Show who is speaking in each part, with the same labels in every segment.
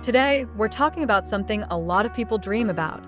Speaker 1: Today, we're talking about something a lot of people dream about: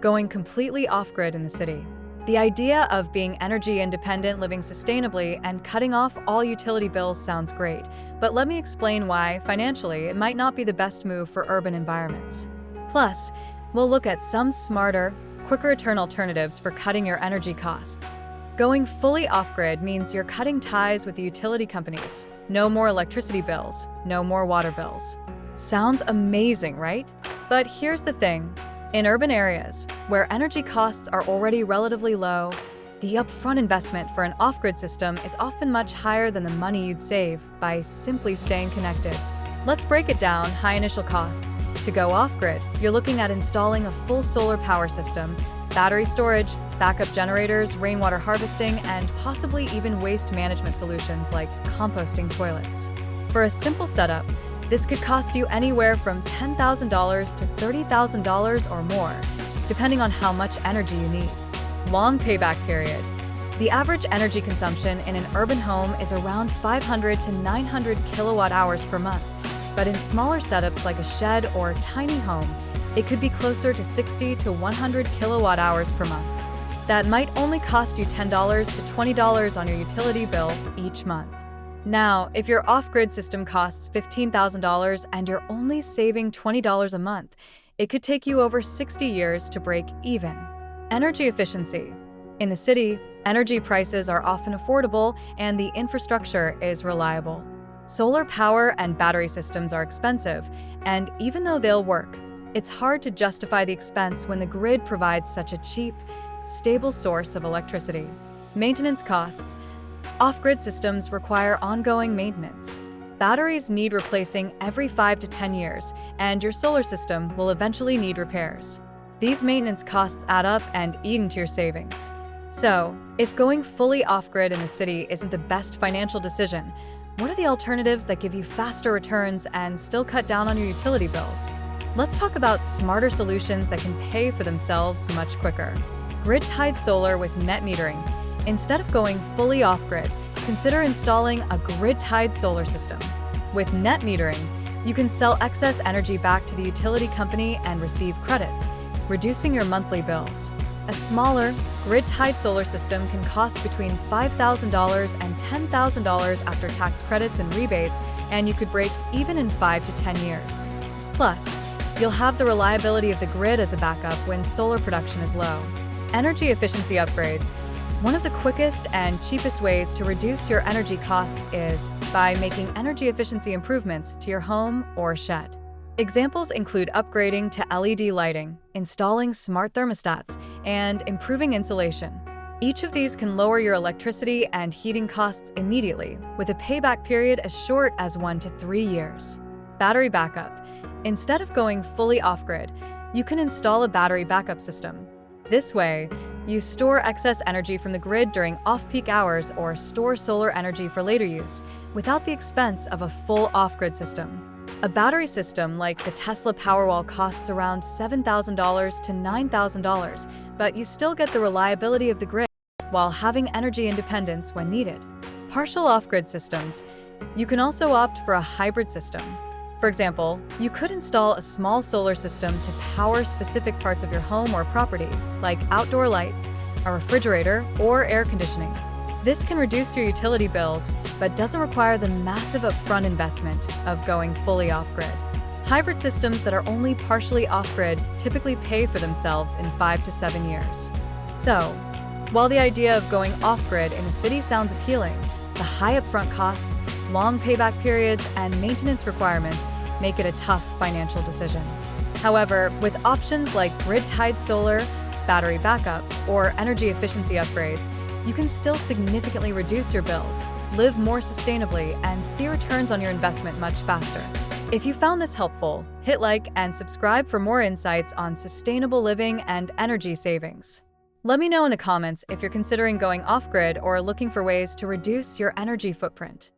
Speaker 1: going completely off-grid in the city. The idea of being energy independent, living sustainably, and cutting off all utility bills sounds great, but let me explain why, financially, it might not be the best move for urban environments. Plus, we'll look at some smarter, quicker return alternatives for cutting your energy costs. Going fully off-grid means you're cutting ties with the utility companies. No more electricity bills, no more water bills. Sounds amazing, right? But here's the thing. In urban areas, where energy costs are already relatively low, the upfront investment for an off-grid system is often much higher than the money you'd save by simply staying connected. Let's break it down. High initial costs. To go off-grid, you're looking at installing a full solar power system, battery storage, backup generators, rainwater harvesting, and possibly even waste management solutions like composting toilets. For a simple setup, this could cost you anywhere from $10,000 to $30,000 or more, depending on how much energy you need. Long payback period. The average energy consumption in an urban home is around 500 to 900 kilowatt hours per month, but in smaller setups like a shed or tiny home, it could be closer to 60 to 100 kilowatt hours per month. That might only cost you $10 to $20 on your utility bill each month. Now, if your off-grid system costs $15,000 and you're only saving $20 a month, it could take you over 60 years to break even. Energy efficiency. In the city, energy prices are often affordable and the infrastructure is reliable. Solar power and battery systems are expensive, and even though they'll work, it's hard to justify the expense when the grid provides such a cheap, stable source of electricity. Maintenance costs. Off-grid systems require ongoing maintenance. Batteries need replacing every 5 to 10 years, and your solar system will eventually need repairs. These maintenance costs add up and eat into your savings. So, if going fully off-grid in the city isn't the best financial decision, what are the alternatives that give you faster returns and still cut down on your utility bills? Let's talk about smarter solutions that can pay for themselves much quicker. Grid-tied solar with net metering. Instead of going fully off-grid, consider installing a grid-tied solar system. With net metering, you can sell excess energy back to the utility company and receive credits, reducing your monthly bills. A smaller, grid-tied solar system can cost between $5,000 and $10,000 after tax credits and rebates, and you could break even in 5 to 10 years. Plus, you'll have the reliability of the grid as a backup when solar production is low. Energy efficiency upgrades. One of the quickest and cheapest ways to reduce your energy costs is by making energy efficiency improvements to your home or shed. Examples include upgrading to LED lighting, installing smart thermostats, and improving insulation. Each of these can lower your electricity and heating costs immediately, with a payback period as short as 1 to 3 years. Battery backup. Instead of going fully off-grid, you can install a battery backup system. This way, you store excess energy from the grid during off-peak hours or store solar energy for later use, without the expense of a full off-grid system. A battery system like the Tesla Powerwall costs around $7,000 to $9,000, but you still get the reliability of the grid while having energy independence when needed. Partial off-grid systems. You can also opt for a hybrid system. For example, you could install a small solar system to power specific parts of your home or property, like outdoor lights, a refrigerator, or air conditioning. This can reduce your utility bills, but doesn't require the massive upfront investment of going fully off-grid. Hybrid systems that are only partially off-grid typically pay for themselves in 5 to 7 years. So, while the idea of going off-grid in a city sounds appealing, the high upfront costs, long payback periods, and maintenance requirements make it a tough financial decision. However, with options like grid-tied solar, battery backup, or energy efficiency upgrades, you can still significantly reduce your bills, live more sustainably, and see returns on your investment much faster. If you found this helpful, hit like and subscribe for more insights on sustainable living and energy savings. Let me know in the comments if you're considering going off-grid or looking for ways to reduce your energy footprint.